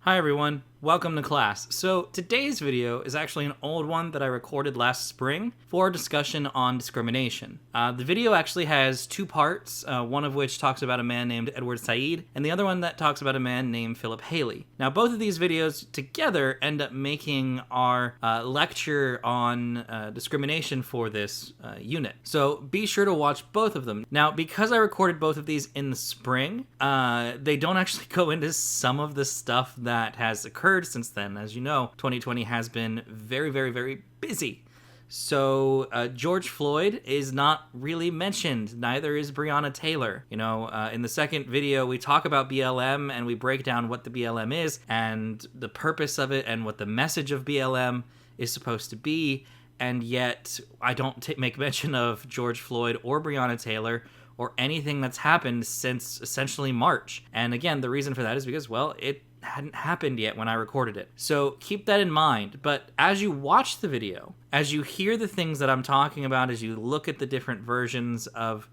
Hi everyone, welcome to class. So today's video is actually an old one that I recorded last spring for a discussion on discrimination. The video actually has two parts, one of which talks about a man named Edward Said, and the other one that talks about a man named Philip Haley. Now both of these videos together end up making our lecture on discrimination for this unit. So be sure to watch both of them. Now because I recorded both of these in the spring, they don't actually go into some of the stuff that has occurred since then. As you know, 2020 has been very, very, very busy. So George Floyd is not really mentioned. Neither is Breonna Taylor. You know, in the second video, we talk about BLM and we break down what the BLM is and the purpose of it and what the message of BLM is supposed to be. And yet, I don't make mention of George Floyd or Breonna Taylor or anything that's happened since essentially March. And again, the reason for that is because, well, it hadn't happened yet when I recorded it. So keep that in mind. But as you watch the video, as you hear the things that I'm talking about, as you look at the different versions of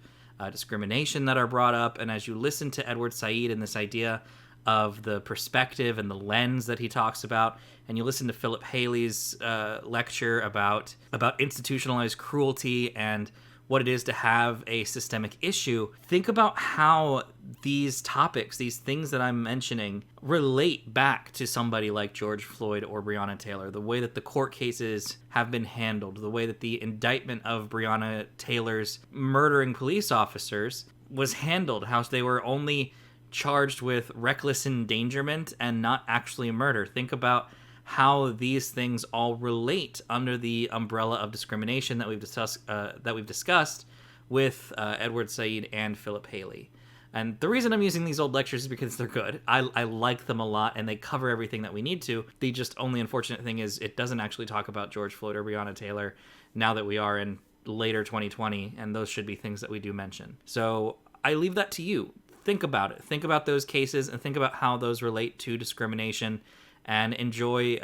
discrimination that are brought up, and as you listen to Edward Said and this idea of the perspective and the lens that he talks about, and you listen to Philip Haley's lecture about institutionalized cruelty and what it is to have a systemic issue, think about how these topics, these things that I'm mentioning, relate back to somebody like George Floyd or Breonna Taylor, the way that the court cases have been handled, the way that the indictment of Breonna Taylor's murdering police officers was handled, how they were only charged with reckless endangerment and not actually murder. Think about how these things all relate under the umbrella of discrimination that we've discussed with Edward Said and Philip Haley. And the reason I'm using these old lectures is because they're good. I like them a lot, and they cover everything that we need to. The just only unfortunate thing is it doesn't actually talk about George Floyd or Breonna Taylor now that we are in later 2020, and those should be things that we do mention. So I leave that to you. Think about it. Think about those cases and think about how those relate to discrimination, and enjoy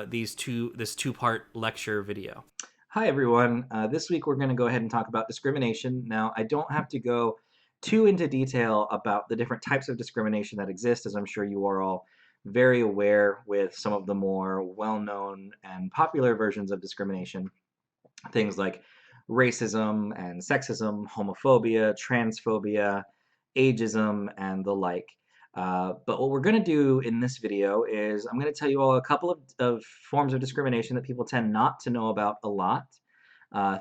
this two-part lecture video. Hi, everyone. This week we're going to go ahead and talk about discrimination. Now, I don't have to go too into detail about the different types of discrimination that exist, as I'm sure you are all very aware with some of the more well-known and popular versions of discrimination. Things like racism and sexism, homophobia, transphobia, ageism, and the like. But what we're going to do in this video is I'm going to tell you all a couple of forms of discrimination that people tend not to know about a lot.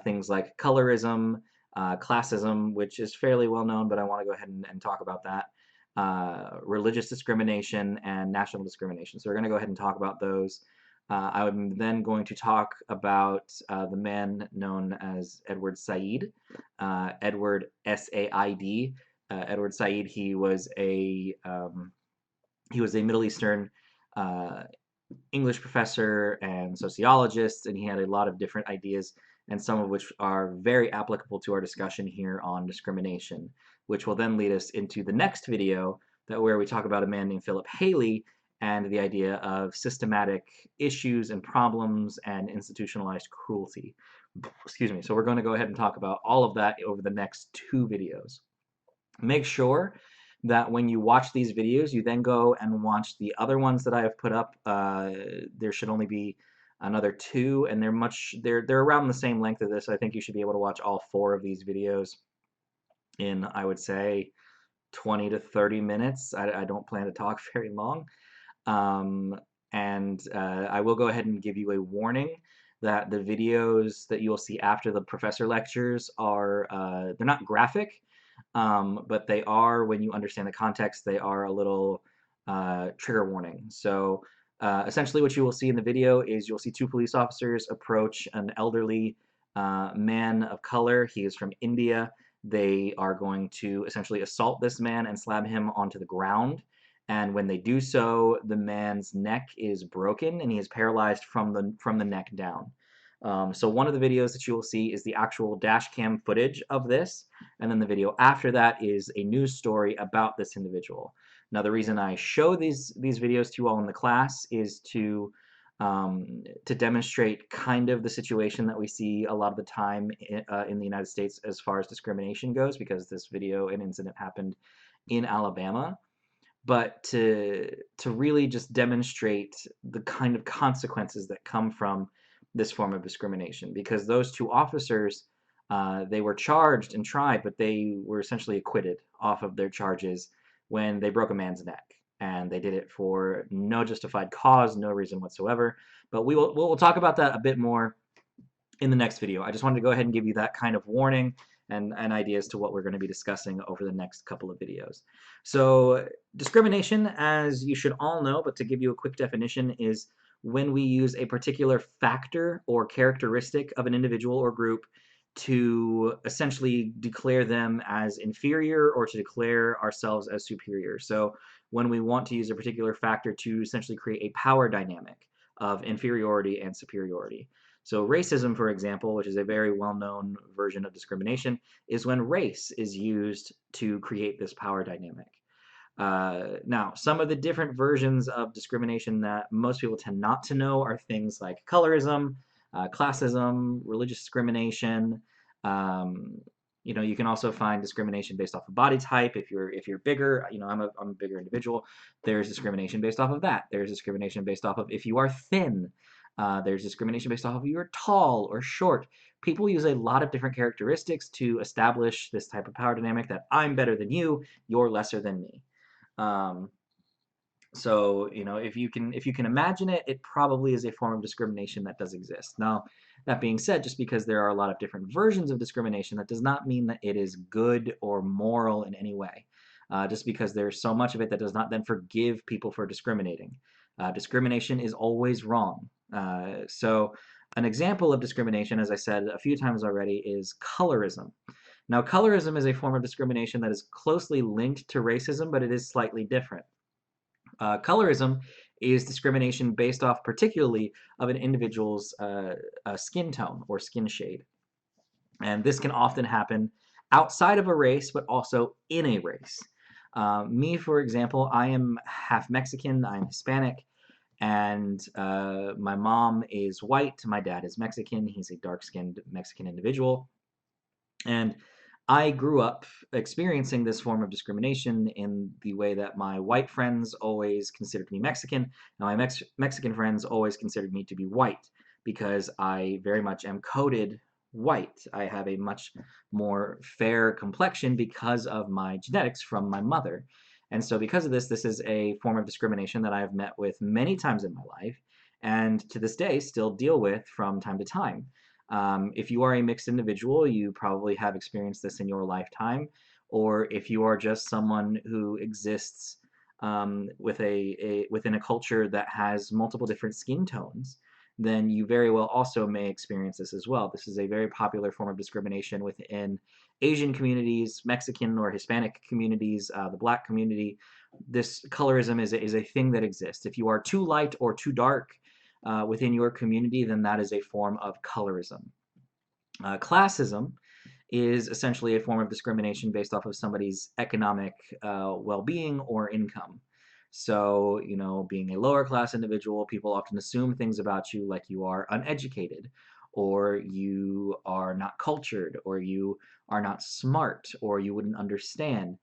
Things like colorism, classism, which is fairly well known, but I want to go ahead and talk about that. Religious discrimination and national discrimination. So we're going to go ahead and talk about those. I'm then going to talk about the man known as Edward Said, Edward S-A-I-D. Edward Said, he was a Middle Eastern English professor and sociologist, and he had a lot of different ideas, and some of which are very applicable to our discussion here on discrimination, which will then lead us into the next video where we talk about a man named Philip Haley and the idea of systematic issues and problems and institutionalized cruelty. Excuse me. So we're going to go ahead and talk about all of that over the next two videos. Make sure that when you watch these videos, you then go and watch the other ones that I have put up. There should only be another two, and they're around the same length of this. I think you should be able to watch all four of these videos in, I would say, 20 to 30 minutes. I don't plan to talk very long. I will go ahead and give you a warning that the videos that you will see after the professor lectures are, they're not graphic, but they are, when you understand the context, they are a little trigger warning. So essentially what you will see in the video is you'll see two police officers approach an elderly man of color. He is from India. They are going to essentially assault this man and slam him onto the ground. And when they do so, the man's neck is broken and he is paralyzed from the neck down. So one of the videos that you will see is the actual dash cam footage of this, and then the video after that is a news story about this individual. Now, the reason I show these videos to you all in the class is to demonstrate kind of the situation that we see a lot of the time in the United States as far as discrimination goes, because this video and incident happened in Alabama. but to really just demonstrate the kind of consequences that come from this form of discrimination. Because those two officers, they were charged and tried, but they were essentially acquitted off of their charges when they broke a man's neck. And they did it for no justified cause, no reason whatsoever. But we'll talk about that a bit more in the next video. I just wanted to go ahead and give you that kind of warning and ideas to what we're going to be discussing over the next couple of videos. So discrimination, as you should all know, but to give you a quick definition, is when we use a particular factor or characteristic of an individual or group to essentially declare them as inferior or to declare ourselves as superior. So when we want to use a particular factor to essentially create a power dynamic of inferiority and superiority. So racism, for example, which is a very well-known version of discrimination, is when race is used to create this power dynamic. Now, some of the different versions of discrimination that most people tend not to know are things like colorism, classism, religious discrimination. Um, you can also find discrimination based off of body type. If you're bigger, I'm a bigger individual. There's discrimination based off of that. There's discrimination based off of if you are thin. There's discrimination based off of you're tall or short. People use a lot of different characteristics to establish this type of power dynamic that I'm better than you, you're lesser than me. Um, so, if you can imagine it, it probably is a form of discrimination that does exist. Now, that being said, just because there are a lot of different versions of discrimination, that does not mean that it is good or moral in any way. Just because there's so much of it, that does not then forgive people for discriminating. Discrimination is always wrong. So an example of discrimination, as I said a few times already, is colorism. Now, colorism is a form of discrimination that is closely linked to racism, but it is slightly different. Colorism is discrimination based off particularly of an individual's skin tone or skin shade. And this can often happen outside of a race, but also in a race. Me, for example, I am half Mexican, I'm Hispanic, and my mom is white, my dad is Mexican, he's a dark-skinned Mexican individual. And I grew up experiencing this form of discrimination in the way that my white friends always considered me Mexican, and my Mexican friends always considered me to be white, because I very much am coded white. I have a much more fair complexion because of my genetics from my mother. And so because of this, this is a form of discrimination that I have met with many times in my life, and to this day still deal with from time to time. If you are a mixed individual, you probably have experienced this in your lifetime, or if you are just someone who exists within a culture that has multiple different skin tones, then you very well also may experience this as well. This is a very popular form of discrimination within Asian communities, Mexican or Hispanic communities, the Black community. This colorism is a thing that exists. If you are too light or too dark within your community, then that is a form of colorism. Classism is essentially a form of discrimination based off of somebody's economic well-being or income. So, being a lower class individual, people often assume things about you like you are uneducated, or you are not cultured, or you are not smart, or you wouldn't understand.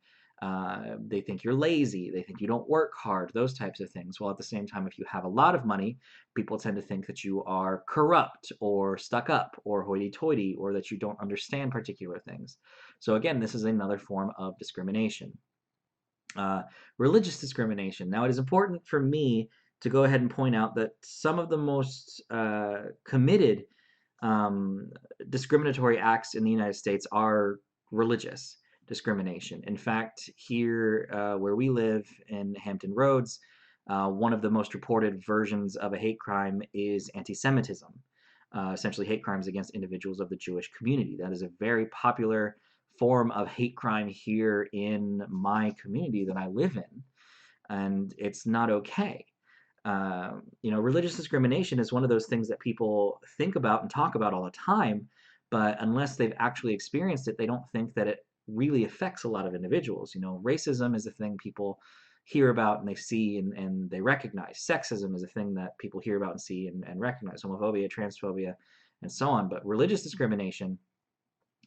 They think you're lazy, they think you don't work hard, those types of things. While at the same time, if you have a lot of money, people tend to think that you are corrupt or stuck up or hoity-toity, or that you don't understand particular things. So again, this is another form of discrimination. Religious discrimination. Now, it is important for me to go ahead and point out that some of the most committed discriminatory acts in the United States are religious discrimination. In fact, here where we live in Hampton Roads, one of the most reported versions of a hate crime is anti-Semitism, essentially hate crimes against individuals of the Jewish community. That is a very popular form of hate crime here in my community that I live in, and it's not okay. Religious discrimination is one of those things that people think about and talk about all the time, but unless they've actually experienced it, they don't think that it really affects a lot of individuals. Racism is a thing people hear about and they see and they recognize. Sexism is a thing that people hear about and see and recognize. Homophobia, transphobia, and so on. But religious discrimination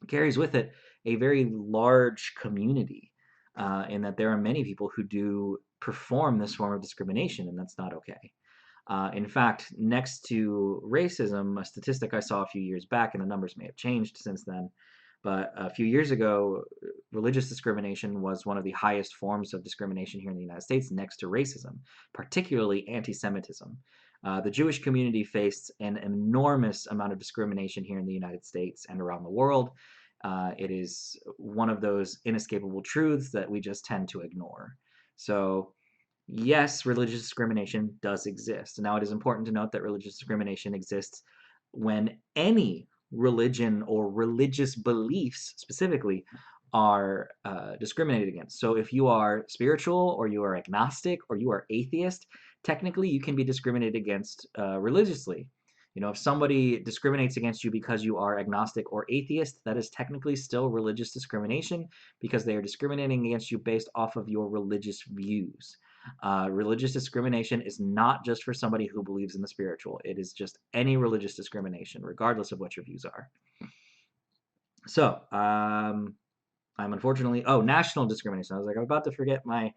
carries with it a very large community, in that there are many people who do perform this form of discrimination, and that's not okay. In fact, next to racism, a statistic I saw a few years back, and the numbers may have changed since then, but a few years ago, religious discrimination was one of the highest forms of discrimination here in the United States, next to racism, particularly anti-Semitism. The Jewish community faced an enormous amount of discrimination here in the United States and around the world. It is one of those inescapable truths that we just tend to ignore. So, yes, religious discrimination does exist. Now, it is important to note that religious discrimination exists when any religion or religious beliefs specifically are discriminated against. So if you are spiritual or you are agnostic or you are atheist, technically you can be discriminated against religiously. You know, if somebody discriminates against you because you are agnostic or atheist, that is technically still religious discrimination because they are discriminating against you based off of your religious views. Religious discrimination is not just for somebody who believes in the spiritual. It is just any religious discrimination, regardless of what your views are. So, I'm unfortunately, oh, national discrimination. I was like, I'm about to forget my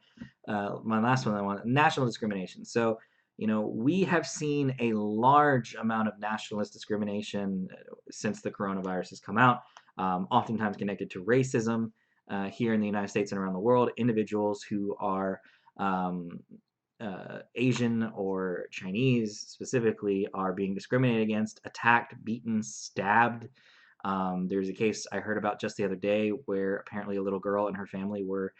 last one. I want national discrimination. So, you know, we have seen a large amount of nationalist discrimination since the coronavirus has come out, oftentimes connected to racism here in the United States and around the world. Individuals who are um, Asian or Chinese specifically are being discriminated against, attacked, beaten, stabbed. There's a case I heard about just the other day where apparently a little girl and her family were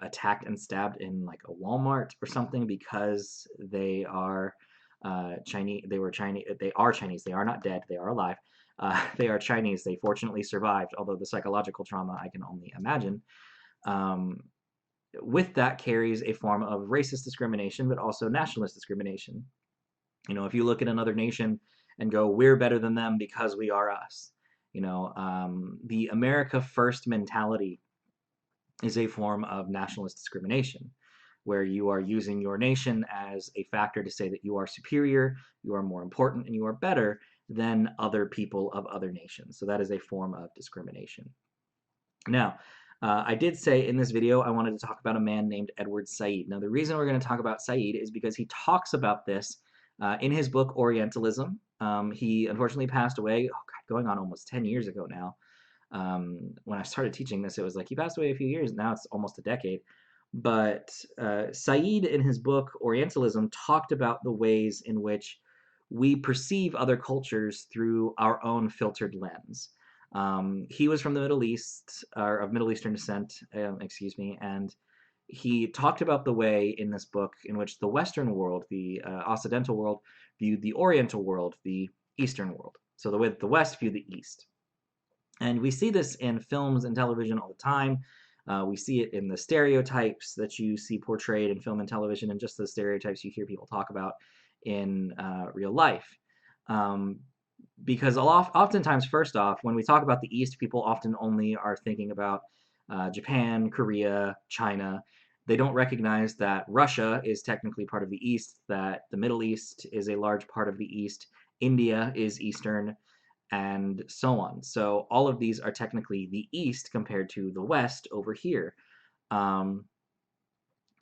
attacked and stabbed in like a Walmart or something because they are Chinese. They were Chinese. They are Chinese. They are not dead. They are alive. They are Chinese. They fortunately survived, although the psychological trauma I can only imagine. Um, with that carries a form of racist discrimination, but also nationalist discrimination. You know, if you look at another nation and go, we're better than them because we are us. You know, the America First mentality is a form of nationalist discrimination, where you are using your nation as a factor to say that you are superior, you are more important, and you are better than other people of other nations. So that is a form of discrimination. Now, I did say in this video I wanted to talk about a man named Edward Said. Now, the reason we're going to talk about Said is because he talks about this in his book Orientalism. He unfortunately passed away, oh God, going on almost 10 years ago now. When I started teaching this, it was like he passed away a few years. Now it's almost a decade. But Said, in his book Orientalism, talked about the ways in which we perceive other cultures through our own filtered lens. He was from the Middle East, or of Middle Eastern descent, excuse me, and he talked about the way in this book in which the Western world, the Occidental world, viewed the Oriental world, the Eastern world. So the way that the West viewed the East. And we see this in films and television all the time. We see it in the stereotypes that you see portrayed in film and television, and just the stereotypes you hear people talk about in real life. Um, because oftentimes, first off, when we talk about the East, people often only are thinking about Japan, Korea, China. They don't recognize that Russia is technically part of the East, that the Middle East is a large part of the East, India is Eastern, and so on. So all of these are technically the East compared to the West over here. Um,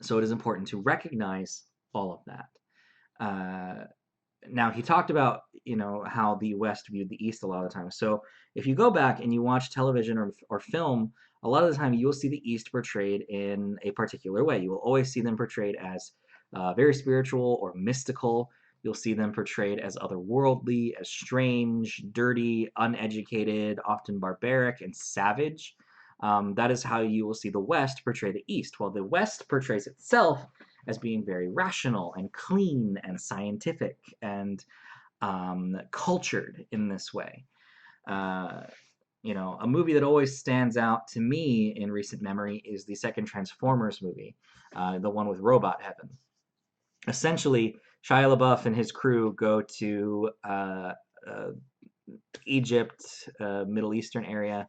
so it is important to recognize all of that. Now he talked about, you know, how the West viewed the East a lot of the time. So if you go back and you watch television or film, a lot of the time you will see the East portrayed in a particular way. You will always see them portrayed as very spiritual or mystical. You'll see them portrayed as otherworldly, as strange, dirty, uneducated, often barbaric and savage. That is how you will see the West portray the East, while the West portrays itself as being very rational and clean and scientific and cultured in this way. Uh, you know, a movie that always stands out to me in recent memory is the second Transformers movie, the one with Robot Heaven. Essentially, Shia LaBeouf and his crew go to uh, Egypt, Middle Eastern area,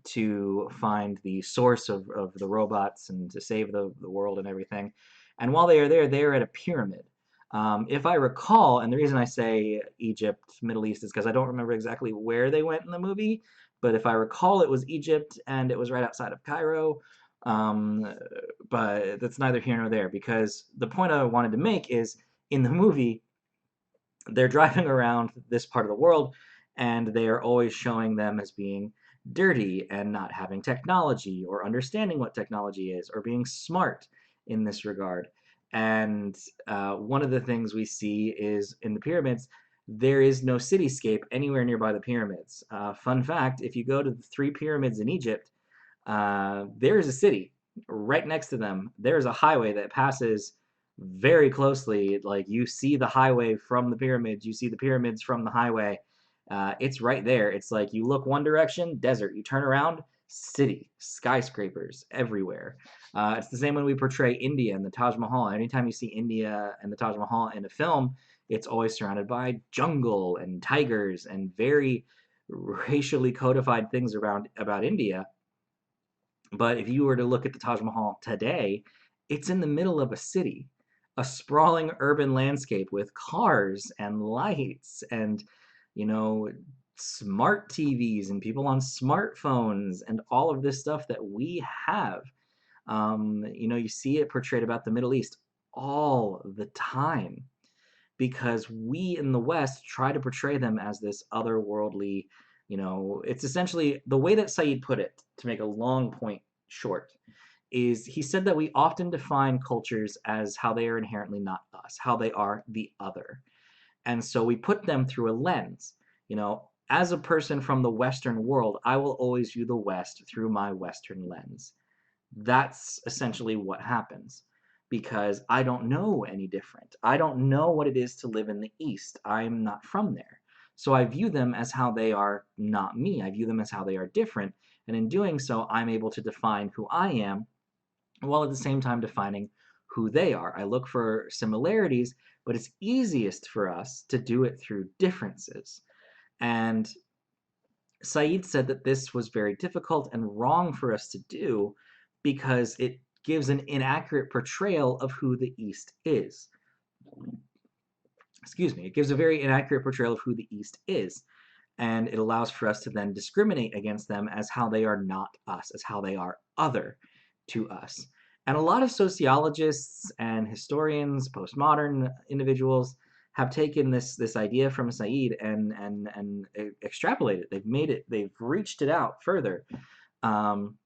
to find the source of the robots and to save the world and everything. And while they are there, they are at a pyramid. If I recall, and the reason I say Egypt, Middle East is because I don't remember exactly where they went in the movie, but if I recall, it was Egypt and it was right outside of Cairo. Um, but that's neither here nor there, because the point I wanted to make is, in the movie, they're driving around this part of the world, and they are always showing them as being dirty and not having technology or understanding what technology is or being smart in this regard. And one of the things we see is in the pyramids, there is no cityscape anywhere nearby the pyramids. Fun fact, if you go to the three pyramids in Egypt, there's a city right next to them. There's a highway that passes very closely. Like, you see the highway from the pyramids, you see the pyramids from the highway. It's right there. It's like you look one direction, desert. You turn around, city, skyscrapers everywhere. It's the same when we portray India and the Taj Mahal. Anytime you see India and the Taj Mahal in a film, it's always surrounded by jungle and tigers and very racially codified things around about India. But if you were to look at the Taj Mahal today, it's in the middle of a city, a sprawling urban landscape with cars and lights and, you know, smart TVs and people on smartphones and all of this stuff that we have. You see it portrayed about the Middle East all the time, because we in the West try to portray them as this otherworldly, it's essentially the way that Said put it, to make a long point short, is he said that we often define cultures as how they are inherently not us, how they are the other. And so we put them through a lens. As a person from the Western world, I will always view the West through my Western lens. That's essentially what happens, because I don't know any different. I don't know what it is to live in the East. I'm not from there. So I view them as how they are not me. I view them as how they are different. And in doing so, I'm able to define who I am while at the same time defining who they are. I look for similarities, but it's easiest for us to do it through differences. And Said said that this was very difficult and wrong for us to do, because it gives an inaccurate portrayal of who the East is. Excuse me, it gives a very inaccurate portrayal of who the East is, and it allows for us to then discriminate against them as how they are not us, as how they are other to us. And a lot of sociologists and historians, postmodern individuals, have taken this idea from Said and extrapolated. They've made it. They've reached it out further, um,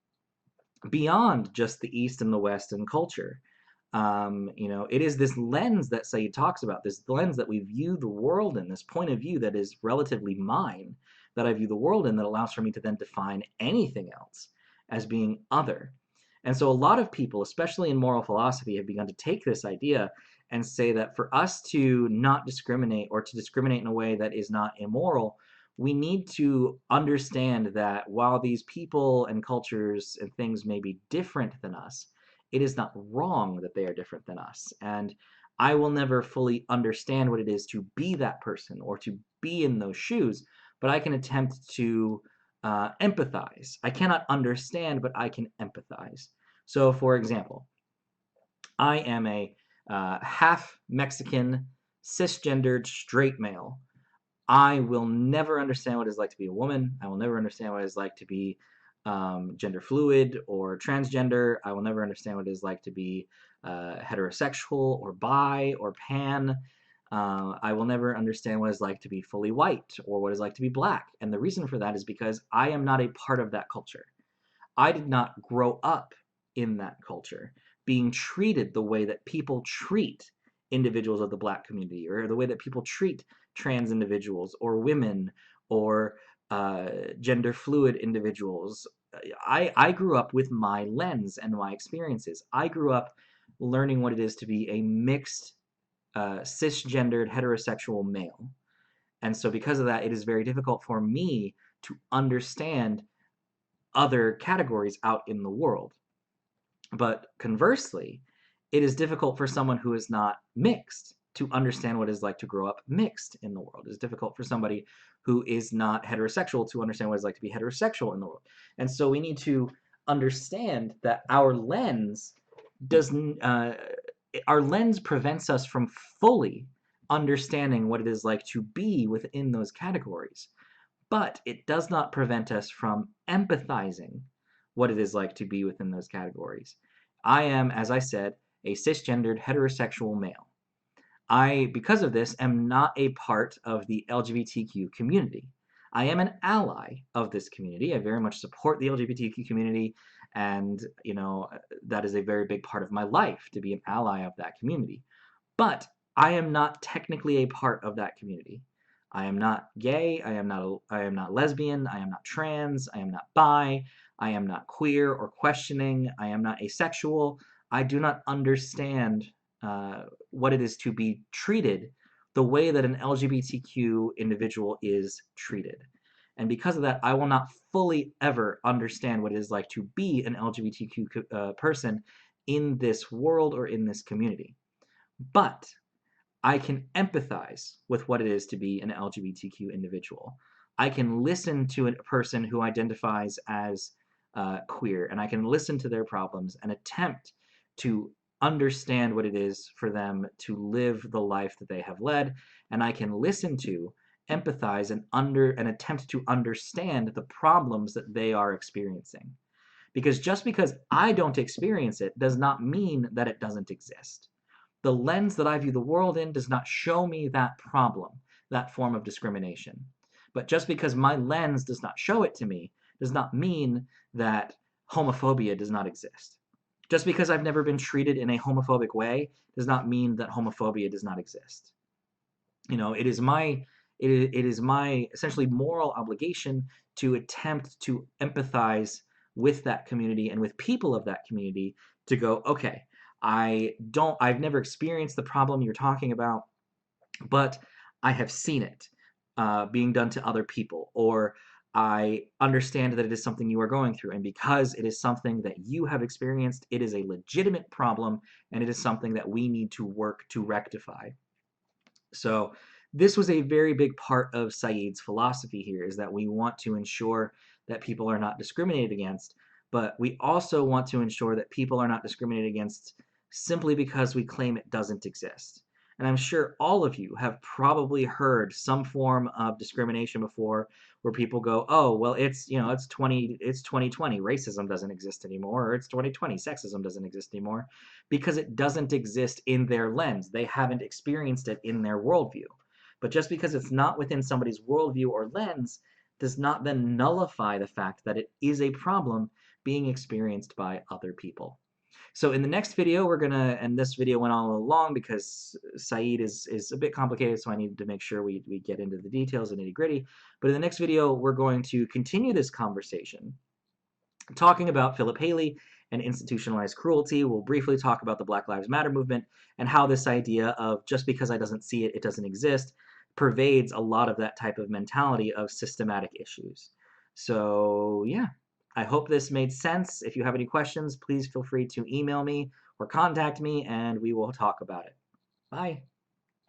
beyond just the East and the West and culture. It is this lens that Said talks about, this lens that we view the world in, this point of view that is relatively mine, that I view the world in, that allows for me to then define anything else as being other. And so a lot of people, especially in moral philosophy, have begun to take this idea and say that for us to not discriminate, or to discriminate in a way that is not immoral, we need to understand that while these people and cultures and things may be different than us, it is not wrong that they are different than us. And I will never fully understand what it is to be that person or to be in those shoes, but I can attempt to empathize. I cannot understand, but I can empathize. So, for example, I am a half Mexican, cisgendered, straight male. I will never understand what it's like to be a woman. I will never understand what it's like to be gender fluid or transgender. I will never understand what it is like to be heterosexual or bi or pan. I will never understand what it's like to be fully white or what it's like to be black. And the reason for that is because I am not a part of that culture. I did not grow up in that culture, being treated the way that people treat individuals of the black community, or the way that people treat trans individuals or women or gender fluid individuals. I grew up with my lens and my experiences. I grew up learning what it is to be a mixed, cisgendered, heterosexual male. And so, because of that, it is very difficult for me to understand other categories out in the world. But conversely, it is difficult for someone who is not mixed to understand what it's like to grow up mixed in the world. It's difficult for somebody who is not heterosexual to understand what it's like to be heterosexual in the world. And so we need to understand that doesn't our lens prevents us from fully understanding what it is like to be within those categories, but it does not prevent us from empathizing what it is like to be within those categories. I am, as I said, a cisgendered heterosexual male. I, because of this, am not a part of the LGBTQ community. I am an ally of this community. I very much support the LGBTQ community, and that is a very big part of my life to be an ally of that community. But I am not technically a part of that community. I am not gay, I am not lesbian, I am not trans, I am not bi, I am not queer or questioning, I am not asexual. I do not understand what it is to be treated the way that an LGBTQ individual is treated. And because of that, I will not fully ever understand what it is like to be an LGBTQ person in this world or in this community. But I can empathize with what it is to be an LGBTQ individual. I can listen to a person who identifies as queer, and I can listen to their problems and attempt to understand what it is for them to live the life that they have led, and I can listen to, empathize, and attempt to understand the problems that they are experiencing. Because just because I don't experience it does not mean that it doesn't exist. The lens that I view the world in does not show me that problem, that form of discrimination. But just because my lens does not show it to me does not mean that homophobia does not exist. Just because I've never been treated in a homophobic way does not mean that homophobia does not exist. It is my essentially moral obligation to attempt to empathize with that community and with people of that community to go, okay, I've never experienced the problem you're talking about, but I have seen it being done to other people, or I understand that it is something you are going through, and because it is something that you have experienced, it is a legitimate problem, and it is something that we need to work to rectify. So this was a very big part of Saeed's philosophy here, is that we want to ensure that people are not discriminated against, but we also want to ensure that people are not discriminated against simply because we claim it doesn't exist. And I'm sure all of you have probably heard some form of discrimination before, where people go, "Oh, well, it's 2020, racism doesn't exist anymore, or it's 2020, sexism doesn't exist anymore," because it doesn't exist in their lens. They haven't experienced it in their worldview. But just because it's not within somebody's worldview or lens does not then nullify the fact that it is a problem being experienced by other people. So in the next video, and this video went on a little long because Saeed is a bit complicated, so I needed to make sure we get into the details and nitty-gritty. But in the next video, we're going to continue this conversation, talking about Philip Haley and institutionalized cruelty. We'll briefly talk about the Black Lives Matter movement and how this idea of just because I doesn't see it, it doesn't exist, pervades a lot of that type of mentality of systematic issues. So yeah, I hope this made sense. If you have any questions, please feel free to email me or contact me, and we will talk about it. Bye.